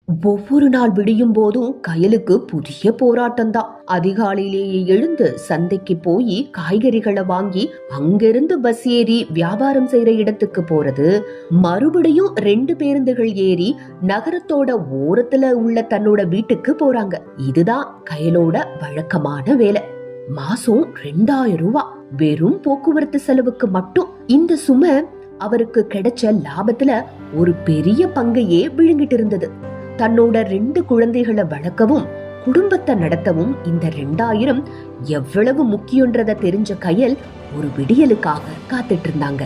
ஒவ்வொரு நாள் விடியும் போதும் கயலுக்கு புதிய போராட்டம் தான். அதிகாலையிலேயே எழுந்து சந்தைக்கு போய் காய்கறிகளை வாங்கி அங்கிருந்து பஸ் ஏறி வியாபாரம் செய்யற இடத்துக்கு போறது, மறுபடியும் 2 பேருந்துகள் ஏறி நகரத்தோட ஓரத்துல உள்ள தன்னோட வீட்டுக்கு போறாங்க. இதுதான் கயலோட வழக்கமான வேலை. மாசம் 2000 ரூபாய் வெறும் போக்குவரத்து செலவுக்கு மட்டும். இந்த சுமை அவருக்கு கிடைச்ச லாபத்துல ஒரு பெரிய பங்கையே விழுங்கிட்டு இருந்தது. தன்னோட 2 குழந்தைகளை வளர்க்கவும் குடும்பத்தை நடத்தவும் இந்த 2000 எவ்வளவு முக்கியன்றத தெரிஞ்ச கயல் ஒரு விடியலுக்காக காத்துட்டு இருந்தாங்க.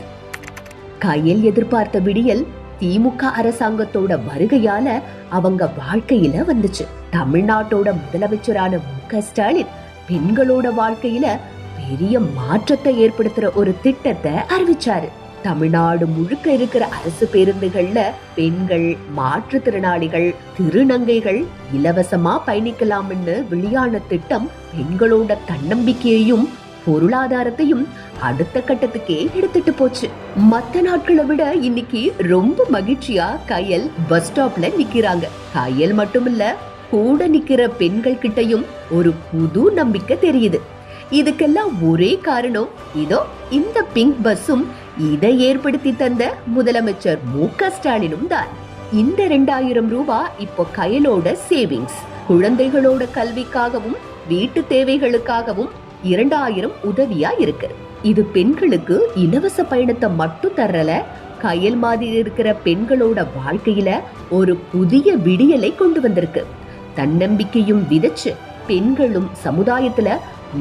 கயல் எதிர்பார்த்த விடியல் திமுக அரசாங்கத்தோட வருகையால அவங்க வாழ்க்கையில வந்துச்சு. தமிழ்நாட்டோட முதலமைச்சரான மு.க. ஸ்டாலின் பெண்களோட வாழ்க்கையில பெரிய மாற்றத்தை ஏற்படுத்துற ஒரு திட்டத்தை அறிவிச்சாரு. தமிழ்நாடு முழுக்க இருக்கிற அரசு பேருந்துகள்ல பெண்கள், மாற்றுத்திறனாளிகள், திருநங்கைகள் இலவசமா பயணிக்கலாம்னு வெளியான திட்டம் பெண்களோட தன்னம்பிக்கையையும் பொருளாதாரத்தையும் அடுத்த கட்டத்துக்கே எடுத்துட்டு போச்சு. மத்த நாட்களை விட இன்னைக்கு ரொம்ப மகிழ்ச்சியா கயல் பஸ் ஸ்டாப்ல நிக்கிறாங்க. கயல் மட்டுமில்ல, கூட நிக்கிற பெண்கள் கிட்டையும் ஒரு புது நம்பிக்கை தெரியுது. இதுக்கெல்லாம் ஒரே காரணம் இதோ இந்த பிங்க் பஸ்ஸும் இதை ஏற்படுத்தி தந்த முதலமைச்சர் மு.க. ஸ்டாலினும் தான். இந்த 2000 ரூபாய் இப்போ கயலோட சேவிங்ஸ். குழந்தைகளோட கல்விக்காகவும் வீட்டு தேவைகளுக்காகவும் 2000 உதவியா இருக்கு. இது பெண்களுக்கு இலவச பயணத்தை மட்டும் தரல, கயல் மாதிரி இருக்கிற பெண்களோட வாழ்க்கையில ஒரு புதிய விடியலை கொண்டு வந்திருக்கு. தன்னம்பிக்கையும் விதைச்சு பெண்களும் சமுதாயத்துல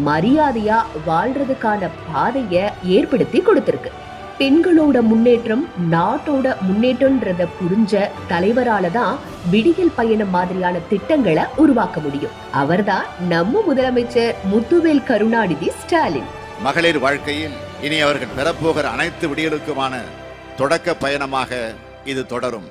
மரியாதையா வாழ்றதுக்கான பாதைய ஏற்படுத்தி கொடுத்திருக்கு. பெண்களோட முன்னேற்றம் நாட்டோட முன்னேற்றம்ன்றத புரிஞ்ச தலைவரால தான் விடியல் பயணம் மாதிரியான திட்டங்களை உருவாக்க முடியும். அவர்தான் நம்ம முதலமைச்சர் முத்துவேல் கருணாநிதி ஸ்டாலின். மகளிர் வாழ்க்கையில் இனி அவர்கள் பெறப்போகிற அனைத்து விடியலுக்குமான தொடக்க பயணமாக இது தொடரும்.